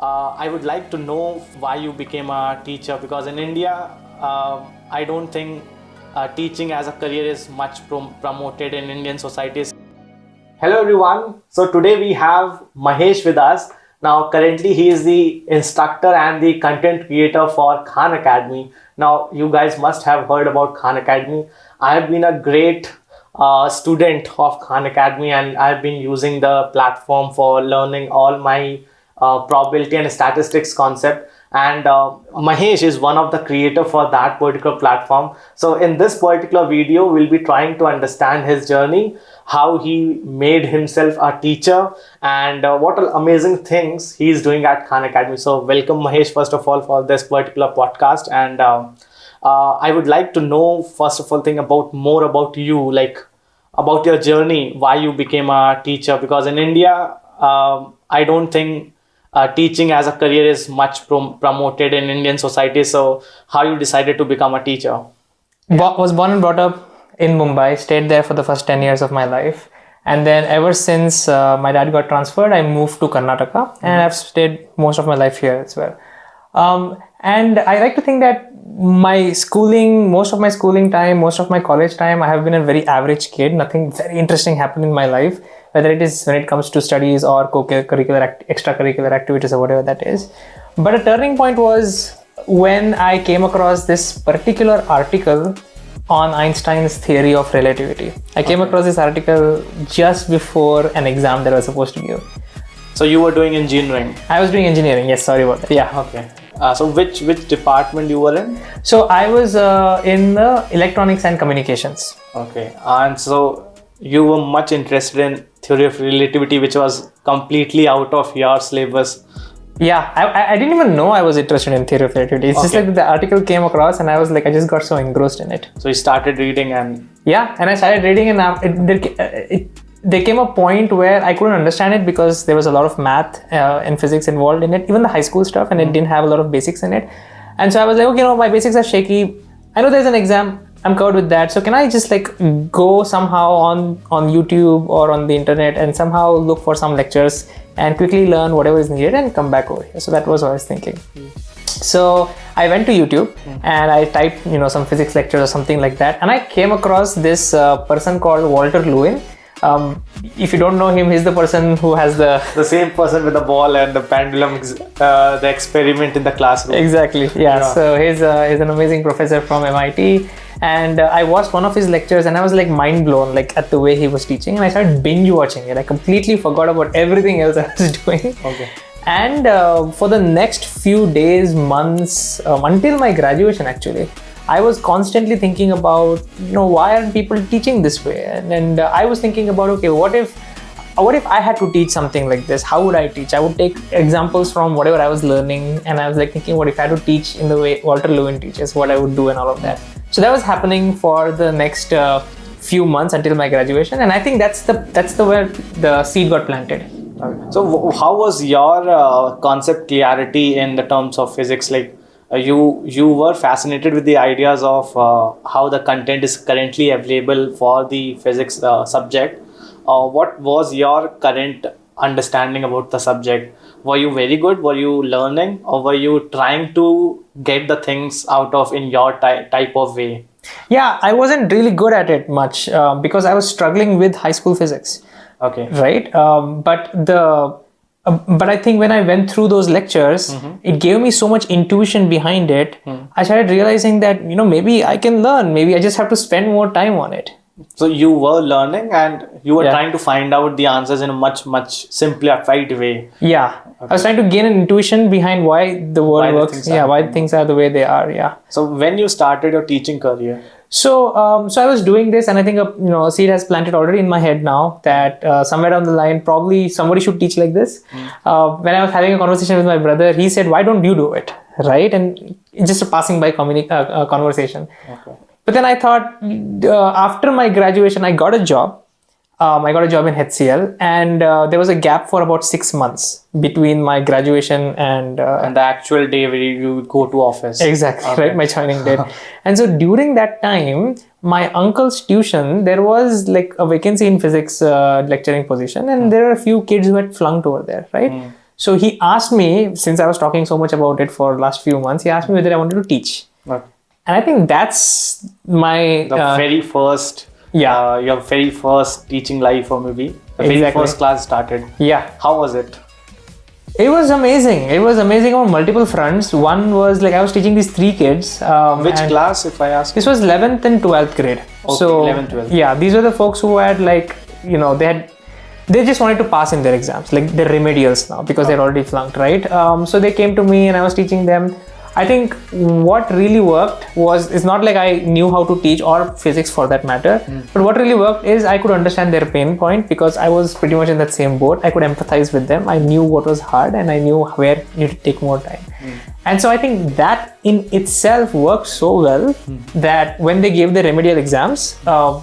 I would like to know why you became a teacher, because in India, I don't think teaching as a career is much promoted in Indian societies. Hello everyone. So today we have Mahesh with us. Now currently he is the instructor and the content creator for Khan Academy. Now you guys must have heard about Khan Academy. I have been a great student of Khan Academy, and I've been using the platform for learning all my probability and statistics concept. And Mahesh is one of the creator for that particular platform. So in this particular video, we'll be trying to understand his journey, how he made himself a teacher, and what all amazing things he's doing at Khan Academy. So welcome Mahesh, first of all, for this particular podcast. And I would like to know, first of all, thing about more about you, like about your journey, why you became a teacher, because in India, I don't think teaching as a career is much promoted in Indian society. So how you decided to become a teacher? Was born and brought up in Mumbai, stayed there for the first 10 years of my life. And then ever since my dad got transferred, I moved to Karnataka, and I've stayed most of my life here as well. And I like to think that most of my schooling time, most of my college time, I have been a very average kid. Nothing very interesting happened in my life, whether it is when it comes to studies or extracurricular activities or whatever that is. But a turning point was when I came across this particular article on Einstein's theory of relativity. I came across this article just before an exam that I was supposed to give. So you were doing engineering? I was doing engineering, yes, sorry about that. Yeah. Okay. So which department you were in? So I was in the electronics and communications. Okay. And so you were much interested in theory of relativity, which was completely out of your syllabus. Yeah, I didn't even know I was interested in theory of relativity. It's just like the article came across and I was like, I just got so engrossed in it. So you started reading and... Yeah, and I started reading, and there came a point where I couldn't understand it because there was a lot of math and physics involved in it, even the high school stuff, and it didn't have a lot of basics in it. And so I was like, okay, my basics are shaky. I know there's an exam, I'm covered with that. So can I just like go somehow on YouTube or on the internet and somehow look for some lectures and quickly learn whatever is needed and come back over here? So that was what I was thinking. So I went to YouTube and I typed, some physics lectures or something like that. And I came across this person called Walter Lewin. If you don't know him, he's the person who has the same person with the ball and the pendulum, the experiment in the classroom. Exactly. Yeah. So he's an amazing professor from MIT. And I watched one of his lectures and I was like mind blown, like at the way he was teaching, and I started binge watching it. I completely forgot about everything else I was doing. Okay. And for the next few days, months, until my graduation actually, I was constantly thinking about, why aren't people teaching this way? And I was thinking about, okay, what if I had to teach something like this? How would I teach? I would take examples from whatever I was learning, and I was like thinking, what if I had to teach in the way Walter Lewin teaches, what I would do and all of that. So that was happening for the next few months until my graduation, and I think that's where the seed got planted. So how was your concept clarity in the terms of physics? Like you were fascinated with the ideas of how the content is currently available for the physics subject. What was your current understanding about the subject? Were you very good? Were you learning, or were you trying to get the things out of in your type of way? Yeah, I wasn't really good at it much because I was struggling with high school physics. Okay. Right. But I think when I went through those lectures, it gave me so much intuition behind it. I started realizing that, maybe I can learn. Maybe I just have to spend more time on it. So you were learning and you were trying to find out the answers in a much, much simplified way. Yeah. Okay. I was trying to gain an intuition behind why the world works. Why things are the way they are. Yeah. So when you started your teaching career? So I was doing this, and I think a seed has planted already in my head now that somewhere down the line, probably somebody should teach like this. When I was having a conversation with my brother, he said, "Why don't you do it?" Right? And it's just a passing by conversation. Okay. But then I thought, after my graduation, I got a job. I got a job in HCL, and there was a gap for about 6 months between my graduation and the actual day where you go to office. Exactly, okay. Right, my joining date. And so during that time, my uncle's tuition, there was like a vacancy in physics lecturing position, and there are a few kids who had flunked over there, right? So he asked me, since I was talking so much about it for last few months, he asked me whether I wanted to teach. Okay. And I think that's my The very first, your very first teaching life, or maybe the very first class started. Yeah. How was it? It was amazing. It was amazing on multiple fronts. One was like I was teaching these 3 kids. Which class, if I ask? This was 11th and 12th grade. Okay, so 11th, 12th. Yeah, these were the folks who had like, they just wanted to pass in their exams, like they're remedials now because they're already flunked, right? So they came to me and I was teaching them. I think what really worked it's not like I knew how to teach or physics for that matter, but what really worked is I could understand their pain point because I was pretty much in that same boat. I could empathize with them. I knew what was hard and I knew where you need to take more time. And so I think that in itself worked so well that when they gave the remedial exams,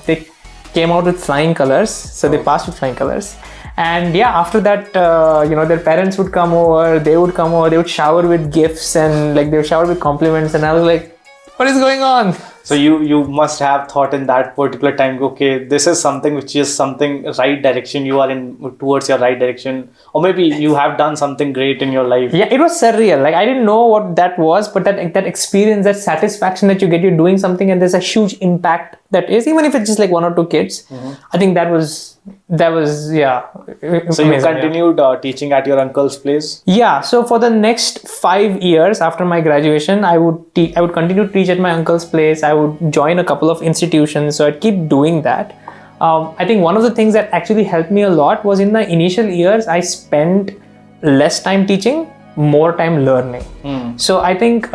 they came out with flying colors. So they passed with flying colors. And yeah, after that, their parents would come over, they would shower with gifts and like they would shower with compliments. And I was like, what is going on? So you must have thought in that particular time, okay, this is something which is something right direction. You are in towards your right direction, or maybe you have done something great in your life. Yeah, it was surreal. Like I didn't know what that was, but that experience, that satisfaction that you get, you're doing something and there's a huge impact that is, even if it's just like 1 or 2 kids. I think that was yeah. So you continued teaching at your uncle's place? Yeah. So for the next 5 years after my graduation, I would continue to teach at my uncle's place. I would join a couple of institutions. So I'd keep doing that. I think one of the things that actually helped me a lot was in the initial years, I spent less time teaching, more time learning. So I think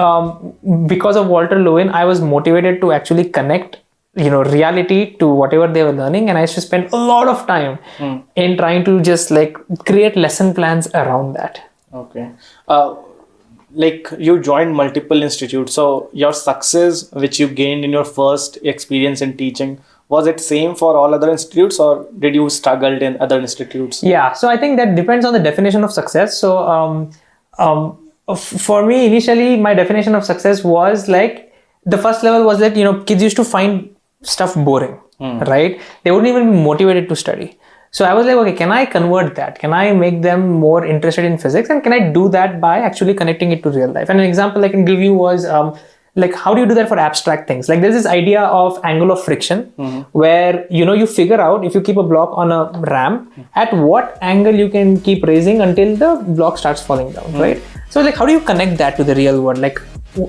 because of Walter Lewin, I was motivated to actually connect reality to whatever they were learning, and I used to spend a lot of time in trying to just like create lesson plans around that. Okay. Like you joined multiple institutes, so your success which you gained in your first experience in teaching, was it same for all other institutes, or did you struggle in other institutes? Yeah, so I think that depends on the definition of success. So for me initially, my definition of success was like the first level was that kids used to find stuff boring, right? They wouldn't even be motivated to study. So I was like, okay, can I convert that? Can I make them more interested in physics? And can I do that by actually connecting it to real life? And an example I can give you was like, how do you do that for abstract things? Like there's this idea of angle of friction where, you figure out if you keep a block on a ramp, at what angle you can keep raising until the block starts falling down, right? So like, how do you connect that to the real world? Like,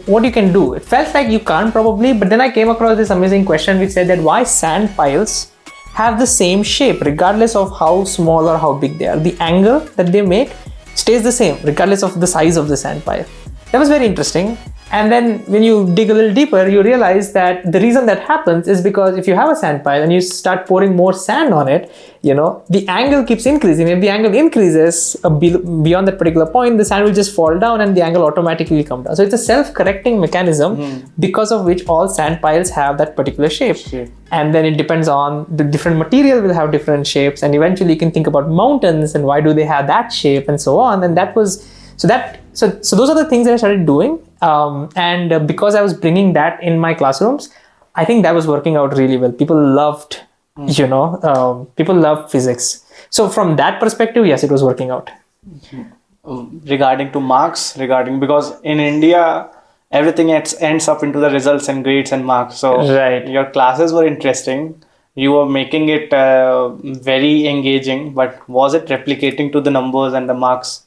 what you can do? It felt like you can't probably, but then I came across this amazing question which said that why sand piles have the same shape regardless of how small or how big they are. The angle that they make stays the same regardless of the size of the sand pile. That was very interesting. And then when you dig a little deeper, you realize that the reason that happens is because if you have a sand pile and you start pouring more sand on it, the angle keeps increasing. If the angle increases beyond that particular point, the sand will just fall down and the angle automatically will come down. So it's a self-correcting mechanism because of which all sand piles have that particular shape. And then it depends on the different material will have different shapes. And eventually you can think about mountains and why do they have that shape and so on. And that was, so those are the things that I started doing. And because I was bringing that in my classrooms, I think that was working out really well. People loved, people loved physics. So from that perspective, yes, it was working out. Regarding to marks, because in India, everything ends up into the results and grades and marks. So your classes were interesting. You were making it very engaging, but was it replicating to the numbers and the marks?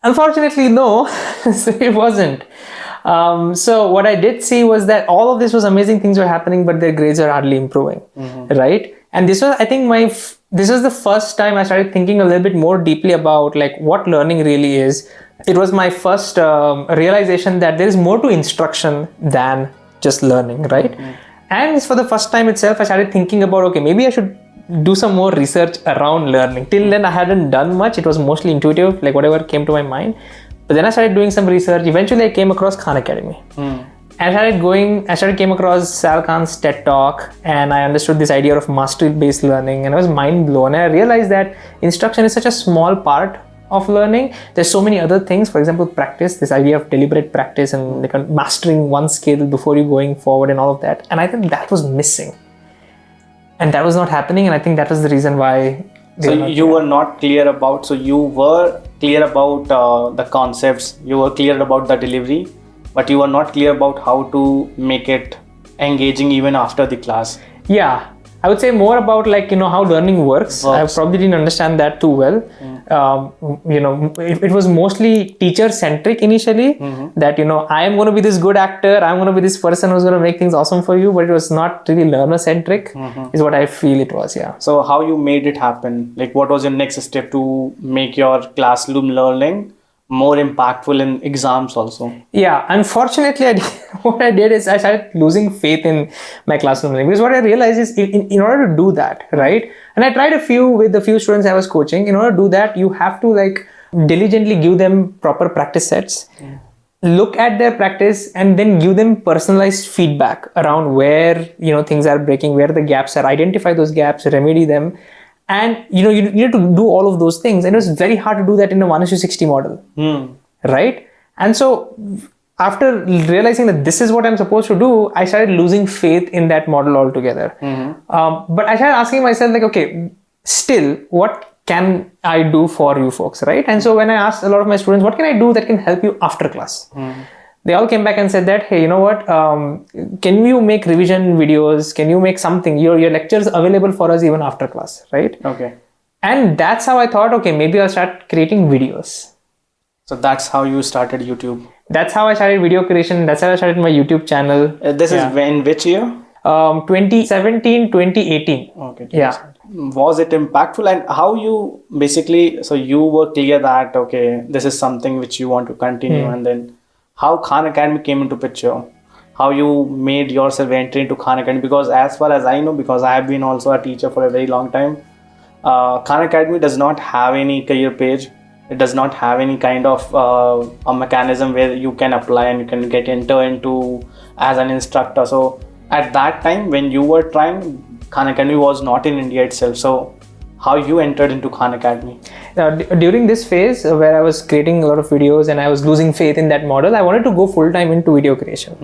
Unfortunately, no, it wasn't. So what I did see was that all of this was amazing things were happening, but their grades are hardly improving, right? And this was, I think, this was the first time I started thinking a little bit more deeply about like what learning really is. It was my first realization that there is more to instruction than just learning, right? And for the first time itself, I started thinking about, okay, maybe I should do some more research around learning. Till then, I hadn't done much. It was mostly intuitive, like whatever came to my mind. But then I started doing some research. Eventually, I came across Khan Academy. I came across Sal Khan's TED Talk, and I understood this idea of mastery-based learning, and I was mind blown. And I realized that instruction is such a small part of learning. There's so many other things. For example, practice, this idea of deliberate practice and like mastering one skill before you going forward and all of that. And I think that was missing. And that was not happening. And I think that was the reason why So you were not clear about, so you were clear about the concepts, you were clear about the delivery, but you were not clear about how to make it engaging even after the class. Yeah, I would say more about like, how learning works. I probably didn't understand that too well. It was mostly teacher centric initially, that, I am going to be this good actor, I'm going to be this person who's going to make things awesome for you, but it was not really learner centric, is what I feel it was. Yeah. So how you made it happen? Like, what was your next step to make your classroom learning more impactful in exams also? Yeah, unfortunately, what I did is I started losing faith in my classroom learning, because what I realized is in order to do that, right? And I tried with a few students I was coaching. In order to do that, you have to like diligently give them proper practice sets, look at their practice, and then give them personalized feedback around where things are breaking, where the gaps are, identify those gaps, remedy them. And you need to do all of those things, and it was very hard to do that in a 1:60 model, right? And so after realizing that this is what I'm supposed to do, I started losing faith in that model altogether. But I started asking myself, like, okay, still, what can I do for you folks, right? And so when I asked a lot of my students, what can I do that can help you after class? They all came back and said that, hey, you know what, can you make revision videos? Can you make something? Your lectures available for us even after class, right? Okay. And that's how I thought, okay, maybe I'll start creating videos. So that's how you started YouTube. That's how I started video creation. That's how I started my YouTube channel. This is in which year? 2017, 2018. Okay. Yeah. Was it impactful, and how you basically, so you were clear that, okay, this is something which you want to continue, and then how Khan Academy came into picture, how you made yourself enter into Khan Academy? Because as far as I know, because I have been also a teacher for a very long time, Khan Academy does not have any career page. It does not have any kind of a mechanism where you can apply and you can get enter into as an instructor. So at that time when you were trying, Khan Academy was not in India itself. So how you entered into Khan Academy? During this phase where I was creating a lot of videos and I was losing faith in that model, I wanted to go full time into video creation.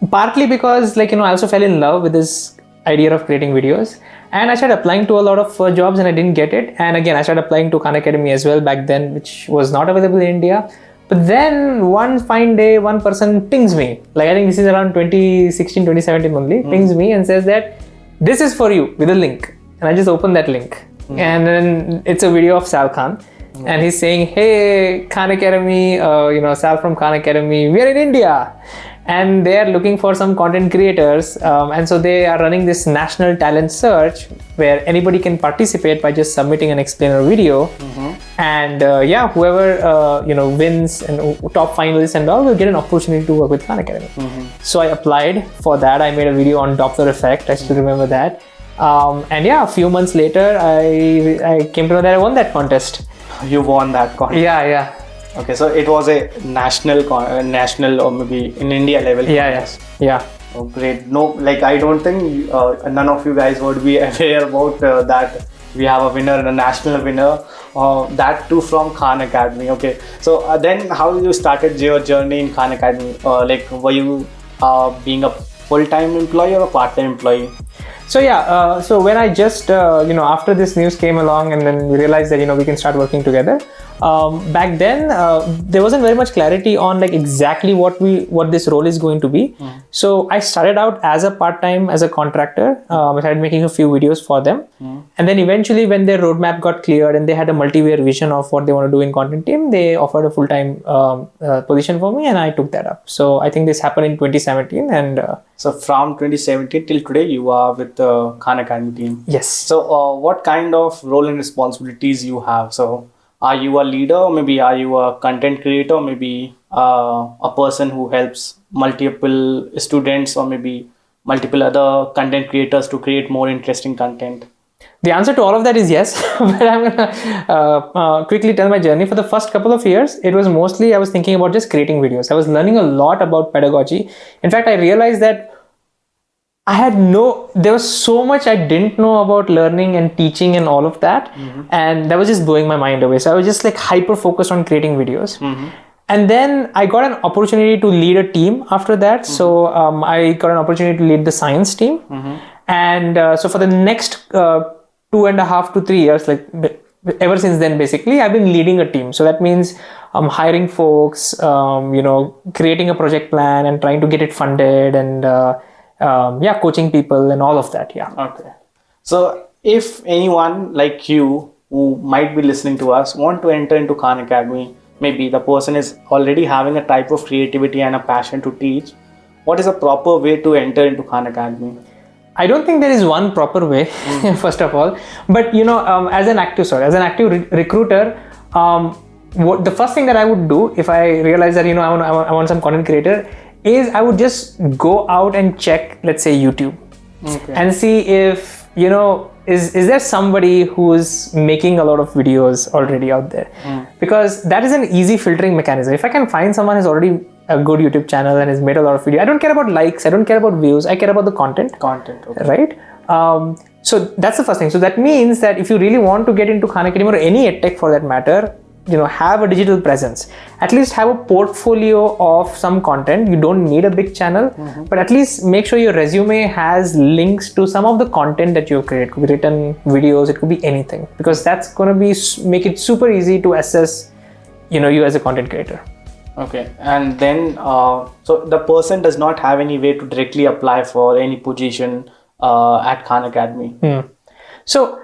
Partly because I also fell in love with this idea of creating videos, and I started applying to a lot of jobs and I didn't get it. And again, I started applying to Khan Academy as well back then, which was not available in India. But then one fine day, one person pings me, I think this is around 2016, 2017 only, pings me and says that this is for you, with a link. And I just opened that link, and then it's a video of Sal Khan, and he's saying, hey, Khan Academy, Sal from Khan Academy, we are in India, and they are looking for some content creators, and so they are running this national talent search where anybody can participate by just submitting an explainer video, and whoever wins and top finalists and all will get an opportunity to work with Khan Academy. So I applied for that. I made a video on Doppler effect. I still remember that. And a few months later, I came to know that I won that contest. You won that contest? Yeah. Okay, so it was a national or maybe in India level contest. Yeah. Oh, great. No, I don't think none of you guys would be aware about that we have a winner and a national winner, that too from Khan Academy. Okay, so then how you started your journey in Khan Academy? Were you being a full-time employee or a part-time employee? So so when I just after this news came along, and then we realized that we can start working together. Back then there wasn't very much clarity on exactly what this role is going to be. So I started out as a part-time, as a contractor. I started making a few videos for them, and then eventually when their roadmap got cleared and they had a multi-year vision of what they want to do in content team, they offered a full-time position for me, and I took that up. So I think this happened in 2017, and so from 2017 till today you are with the Khan Academy team. Yes. So what kind of role and responsibilities you have? So are you a leader, or maybe are you a content creator, or maybe a person who helps multiple students or maybe multiple other content creators to create more interesting content? The answer to all of that is yes, but I'm gonna quickly tell my journey. For the first couple of years, it was mostly I was thinking about just creating videos. I was learning a lot about pedagogy. In fact, I realized that there was so much I didn't know about learning and teaching and all of that. And that was just blowing my mind away. So I was just hyper focused on creating videos. And then I got an opportunity to lead a team after that. So I got an opportunity to lead the science team. And so for the next 2.5 to 3 years, like ever since then, basically, I've been leading a team. So that means hiring folks, creating a project plan and trying to get it funded, and coaching people and all of that. Yeah. Okay. So if anyone like you who might be listening to us want to enter into Khan Academy, maybe the person is already having a type of creativity and a passion to teach, what is a proper way to enter into Khan Academy? I don't think there is one proper way, first of all. But as an active recruiter, what the first thing that I would do if I realize that I want some content creator is I would just go out and check, let's say, YouTube, and see if is there somebody who's making a lot of videos already out there, because that is an easy filtering mechanism. If I can find someone who's already a good YouTube channel and has made a lot of video, I don't care about likes, I don't care about views, I care about the content, Okay. right? So that's the first thing. So that means that if you really want to get into Khan Academy or any edtech for that matter, have a digital presence, at least have a portfolio of some content. You don't need a big channel, but at least make sure your resume has links to some of the content that you've created. It could be written videos, it could be anything, because that's going to make it super easy to assess you as a content creator. Okay, and then so the person does not have any way to directly apply for any position at Khan Academy. So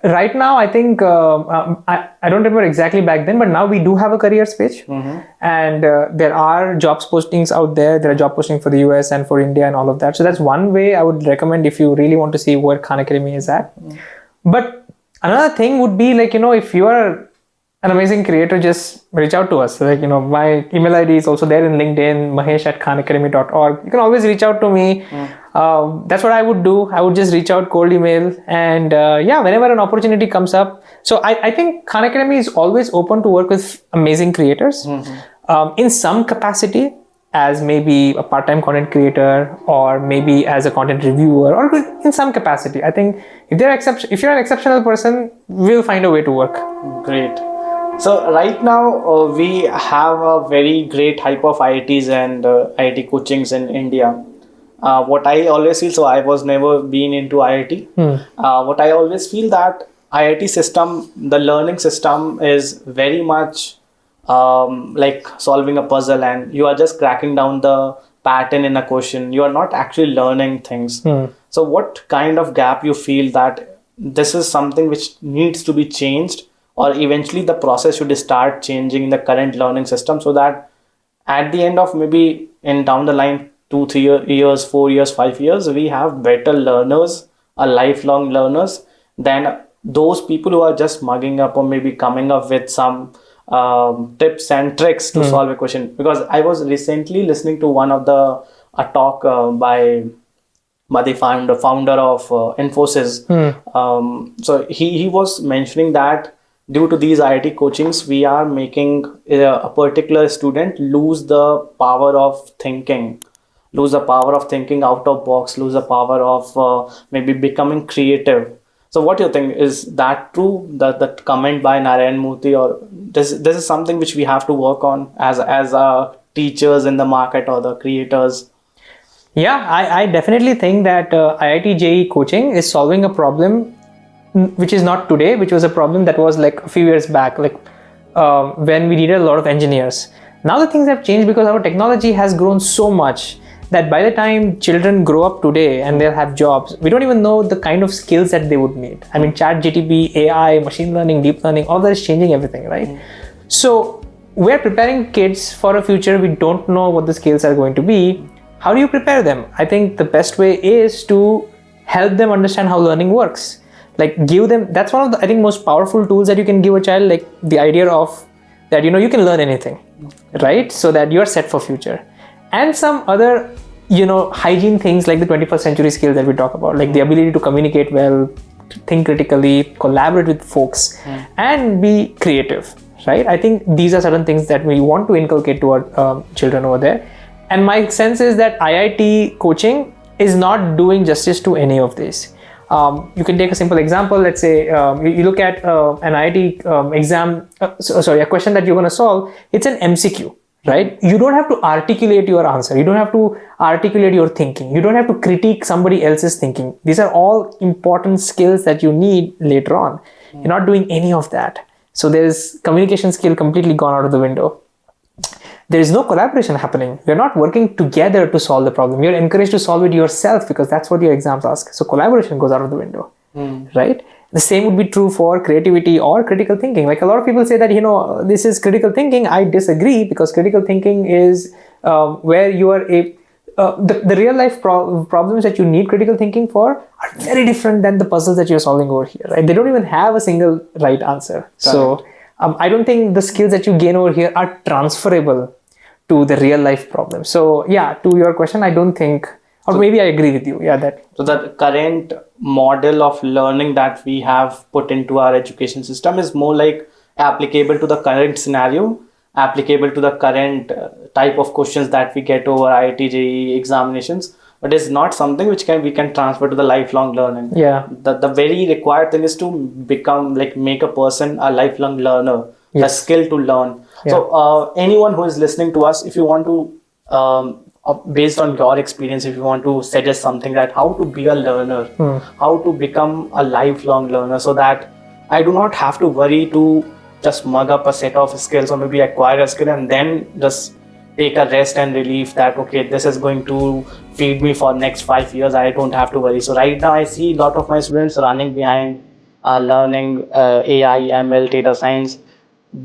right now, I think I don't remember exactly back then, but now we do have a careers page, and there are jobs postings out there. There are job postings for the US and for India and all of that. So that's one way I would recommend if you really want to see where Khan Academy is at. But another thing would be like, if you are an amazing creator, just reach out to us. Like, my email ID is also there in LinkedIn, mahesh@khanacademy.org. You can always reach out to me. That's what I would do. I would just reach out, cold email, and whenever an opportunity comes up. So I think Khan Academy is always open to work with amazing creators in some capacity, as maybe a part-time content creator, or maybe as a content reviewer, or in some capacity. I think if you're an exceptional person, we'll find a way to work. Great. So right now we have a very great hype of IITs and IIT coachings in India. What I always feel, so I was never been into IIT. What I always feel that IIT system, the learning system is very much like solving a puzzle, and you are just cracking down the pattern in a question. You are not actually learning things. So what kind of gap you feel that this is something which needs to be changed, or eventually the process should start changing in the current learning system, so that at the end of maybe in down the line 2-3 years, 4 years, 5 years, we have better learners, lifelong learners, than those people who are just mugging up or maybe coming up with some tips and tricks to solve a question. Because I was recently listening to one of a talk by the founder of Infosys. So he was mentioning that due to these IIT coachings, we are making a particular student lose the power of thinking out of box, lose the power of maybe becoming creative. So what do you think? Is that true, that comment by Narayan Murthy, or this is something which we have to work on as teachers in the market or the creators? Yeah, I definitely think that IIT JEE coaching is solving a problem which is not today, which was a problem that was like a few years back, like when we needed a lot of engineers. Now the things have changed because our technology has grown so much that by the time children grow up today and they'll have jobs, we don't even know the kind of skills that they would need. I mean, ChatGPT, AI, machine learning, deep learning, all that is changing everything, right? So we're preparing kids for a future. We don't know what the skills are going to be. How do you prepare them? I think the best way is to help them understand how learning works. Like give them, that's one of the, I think, most powerful tools that you can give a child, like the idea of that, you can learn anything, right? So that you're set for future. And some other, hygiene things like the 21st century skills that we talk about, like the ability to communicate well, think critically, collaborate with folks, and be creative, right? I think these are certain things that we want to inculcate to our children over there. And my sense is that IIT coaching is not doing justice to any of this. You can take a simple example. Let's say you look at an IIT exam, a question that you're going to solve. It's an MCQ, right? You don't have to articulate your answer. You don't have to articulate your thinking. You don't have to critique somebody else's thinking. These are all important skills that you need later on. You're not doing any of that. So there's communication skill completely gone out of the window. There is no collaboration happening. You're not working together to solve the problem. You're encouraged to solve it yourself because that's what your exams ask. So collaboration goes out of the window, right? The same would be true for creativity or critical thinking. Like a lot of people say that, this is critical thinking. I disagree, because critical thinking is where you are the real life problems that you need critical thinking for are very different than the puzzles that you're solving over here, right? They don't even have a single right answer. So I don't think the skills that you gain over here are transferable to the real life problem. So yeah, to your question, I don't think, or maybe I agree with you. Yeah, that. So the current model of learning that we have put into our education system is more like applicable to the current scenario, applicable to the current type of questions that we get over IIT JEE examinations, but it's not something which we can transfer to the lifelong learning. Yeah. The very required thing is to make a person a lifelong learner, a skill to learn. Yeah. So anyone who is listening to us, if you want to based on your experience, if you want to suggest something that how to be a learner, how to become a lifelong learner, so that I do not have to worry to just mug up a set of skills or maybe acquire a skill and then just take a rest and relief that, okay, this is going to feed me for next 5 years. I don't have to worry. So right now I see a lot of my students running behind learning AI, ML, data science,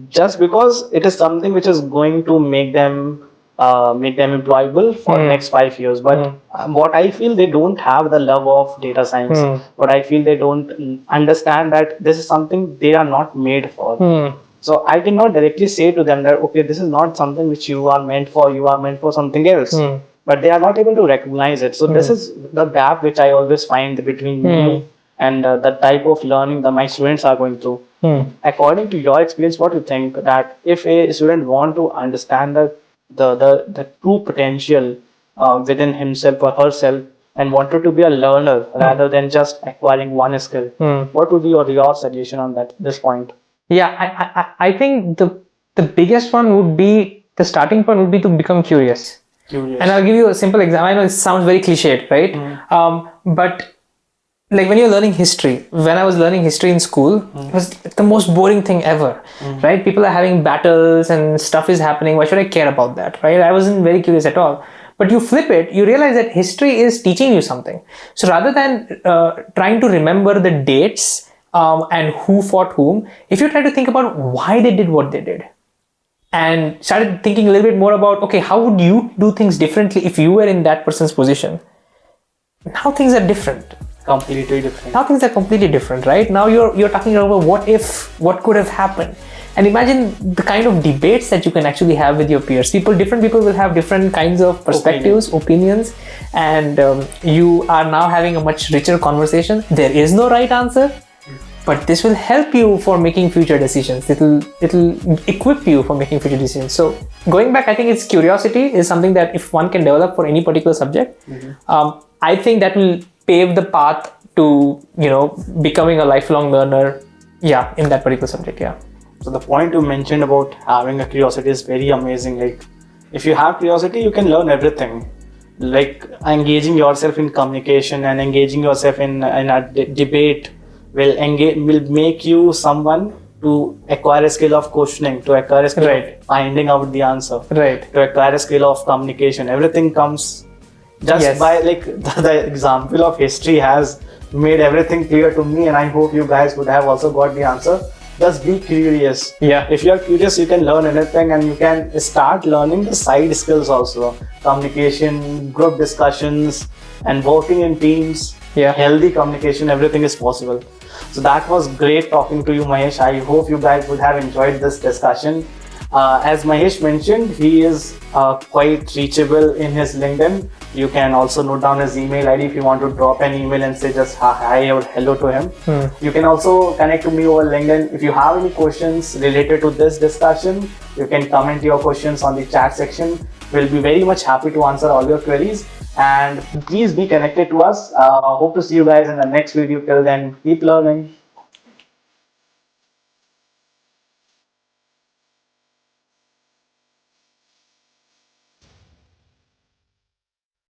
just because it is something which is going to make them employable for next 5 years. But what I feel, they don't have the love of data science. What I feel, they don't understand that this is something they are not made for. So I cannot directly say to them that, okay, this is not something which you are meant for. You are meant for something else. But they are not able to recognize it. So this is the gap which I always find between me and the type of learning that my students are going through. According to your experience, what do you think that if a student want to understand the true potential within himself or herself and wanted to be a learner rather than just acquiring one skill, what would be your suggestion on this point? Yeah, I think the biggest one would be, the starting point would be to become curious. And I'll give you a simple example. I know it sounds very cliched, right? But like when you're learning history, when I was learning history in school, it was the most boring thing ever, right? People are having battles and stuff is happening. Why should I care about that, right? I wasn't very curious at all. But you flip it, you realize that history is teaching you something. So rather than trying to remember the dates and who fought whom, if you try to think about why they did what they did, and started thinking a little bit more about, okay, how would you do things differently if you were in that person's position? Now things are different. Completely different. Now things are completely different, right? Now you're talking about what could have happened. And imagine the kind of debates that you can actually have with your peers. Different people will have different kinds of perspectives, opinions, and you are now having a much richer conversation. There is no right answer, but this will help you for making future decisions. It'll equip you for making future decisions. So going back, I think it's curiosity is something that if one can develop for any particular subject, I think that will pave the path to becoming a lifelong learner. Yeah, in that particular subject. Yeah. So the point you mentioned about having a curiosity is very amazing. Like if you have curiosity, you can learn everything. Like engaging yourself in communication and engaging yourself in a debate will make you someone to acquire a skill of questioning, to acquire a skill of finding out the answer, to acquire a skill of communication. Everything comes just by the example of history has made everything clear to me, and I hope you guys would have also got the answer. Just be curious. Yeah. If you are curious, you can learn anything, and you can start learning the side skills also. Communication, group discussions, and working in teams. Yeah. Healthy communication, everything is possible. So that was great talking to you, Mahesh. I hope you guys would have enjoyed this discussion. As Mahesh mentioned, he is quite reachable in his LinkedIn. You can also note down his email ID if you want to drop an email and say just hi or hello to him. You can also connect to me over LinkedIn. If you have any questions related to this discussion, you can comment your questions on the chat section. We'll be very much happy to answer all your queries. And please be connected to us. Hope to see you guys in the next video. Till then, keep learning.